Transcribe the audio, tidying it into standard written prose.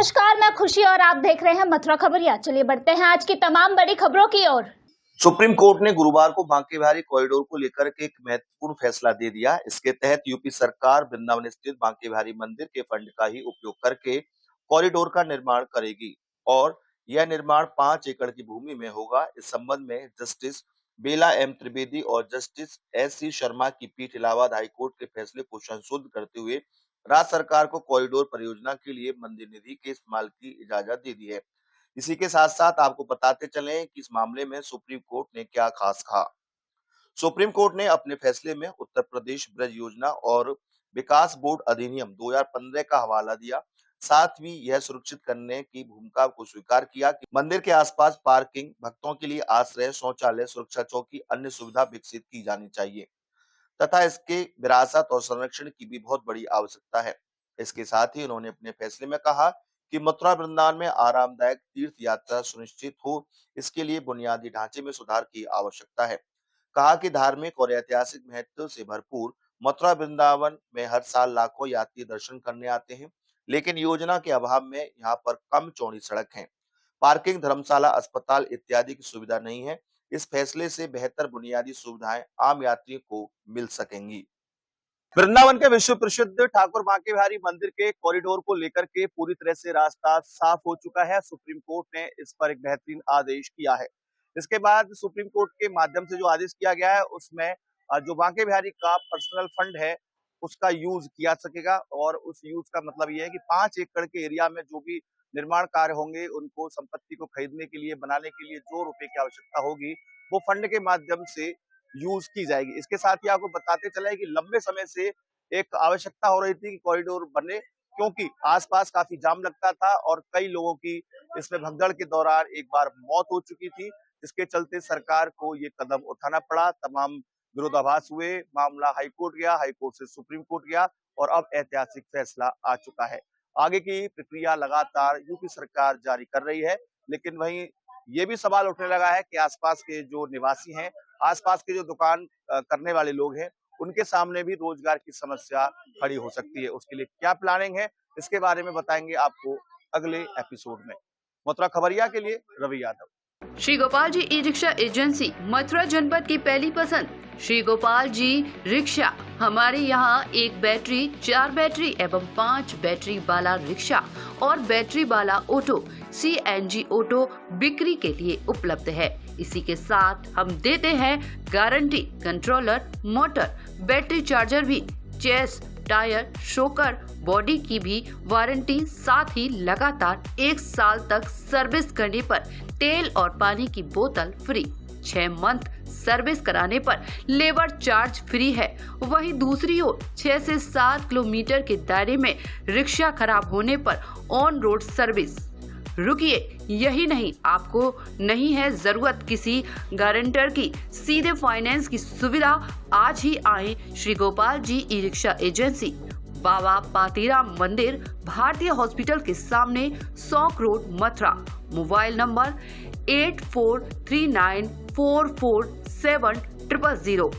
नमस्कार, मैं खुशी और आप देख रहे हैं मथुरा खबरिया। चलिए बढ़ते हैं आज की तमाम बड़ी खबरों की ओर। सुप्रीम कोर्ट ने गुरुवार को बांके बिहारी कॉरिडोर को लेकर के एक महत्वपूर्ण फैसला दे दिया। इसके तहत यूपी सरकार वृंदावन स्थित बांके बिहारी मंदिर के फंड का ही उपयोग करके कॉरिडोर का निर्माण करेगी और यह निर्माण 5 एकड़ की भूमि में होगा। इस संबंध में जस्टिस बेला एम त्रिवेदी और जस्टिस एस.सी. शर्मा की पीठ इलाहाबाद हाईकोर्ट के फैसले को संशोधित करते हुए राज्य सरकार को कॉरिडोर परियोजना के लिए मंदिर निधि के इस्तेमाल की इजाजत दे दी है। इसी के साथ साथ आपको बताते चलें कि इस मामले में सुप्रीम कोर्ट ने क्या खास कहा। सुप्रीम कोर्ट ने अपने फैसले में उत्तर प्रदेश ब्रज योजना और विकास बोर्ड अधिनियम 2015 का हवाला दिया। साथ ही यह सुरक्षित करने की भूमिका को स्वीकार किया कि मंदिर के आसपास पार्किंग, भक्तों के लिए आश्रय, शौचालय, सुरक्षा चौकी, अन्य सुविधा विकसित की जानी चाहिए तथा इसके विरासत और संरक्षण की भी बहुत बड़ी आवश्यकता है। इसके साथ ही उन्होंने अपने फैसले में कहा कि मथुरा वृंदावन में आरामदायक तीर्थ यात्रा सुनिश्चित हो, इसके लिए बुनियादी ढांचे में सुधार की आवश्यकता है। कहा कि धार्मिक और ऐतिहासिक महत्व से भरपूर मथुरा वृंदावन में हर साल लाखों यात्री दर्शन करने आते हैं, लेकिन योजना के अभाव में यहाँ पर कम चौड़ी सड़क है, पार्किंग, धर्मशाला, अस्पताल इत्यादि की सुविधा नहीं है। इस फैसले से बेहतर बुनियादी सुविधाएं आम यात्रियों को मिल सकेंगी। वृंदावन के विश्व प्रसिद्ध ठाकुर बांके बिहारी मंदिर के कॉरिडोर को लेकर के पूरी तरह से रास्ता साफ हो चुका है। सुप्रीम कोर्ट ने इस पर एक बेहतरीन आदेश किया है। इसके बाद सुप्रीम कोर्ट के माध्यम से जो आदेश किया गया है उसमें जो बांके बिहारी का पर्सनल फंड है उसका यूज किया सकेगा और उस यूज का मतलब ये है कि 5 एकड़ के एरिया में जो भी निर्माण कार्य होंगे उनको संपत्ति को खरीदने के लिए, बनाने के लिए जो रुपए की आवश्यकता होगी वो फंड के माध्यम से यूज की जाएगी। इसके साथ ही आपको बताते चले कि लंबे समय से एक आवश्यकता हो रही थी कि कॉरिडोर बने, क्योंकि आसपास काफी जाम लगता था और कई लोगों की इसमें भगदड़ के दौरान एक बार मौत हो चुकी थी। इसके चलते सरकार को ये कदम उठाना पड़ा। तमाम विरोधाभास हुए, मामला हाईकोर्ट गया, हाईकोर्ट से सुप्रीम कोर्ट गया और अब ऐतिहासिक फैसला आ चुका है। आगे की प्रक्रिया लगातार यूपी सरकार जारी कर रही है, लेकिन वहीं ये भी सवाल उठने लगा है कि आसपास के जो निवासी हैं, आसपास के जो दुकान करने वाले लोग हैं, उनके सामने भी रोजगार की समस्या खड़ी हो सकती है। उसके लिए क्या प्लानिंग है, इसके बारे में बताएंगे आपको अगले एपिसोड में। मथुरा खबरिया के लिए Ravi Yadav. Shri Gopal ji E rickshaw agency, Mathura जनपद की पहली पसंद। श्री गोपाल जी रिक्शा। हमारे यहाँ 1 बैटरी, 4 बैटरी एवं 5 बैटरी वाला रिक्शा और बैटरी वाला ऑटो, CNG ऑटो बिक्री के लिए उपलब्ध है। इसी के साथ हम देते हैं guarantee, controller, motor, battery charger भी, चेस, टायर, शोकर, बॉडी की भी वारंटी, साथ ही लगातार 1 साल तक सर्विस करने पर तेल और पानी की बोतल फ्री। 6 मंथ सर्विस कराने पर लेबर चार्ज फ्री है। वहीं दूसरी ओर 6 से 7 किलोमीटर के दायरे में रिक्शा खराब होने पर ऑन रोड सर्विस। रुकिए, यही नहीं, आपको नहीं है जरूरत किसी गारंटर की, सीधे फाइनेंस की सुविधा। आज ही आए Shri Gopal ji E rickshaw agency, Baba Patiram मंदिर, भारतीय हॉस्पिटल के सामने, Sauk road, Mathura. Mobile number 8439447000।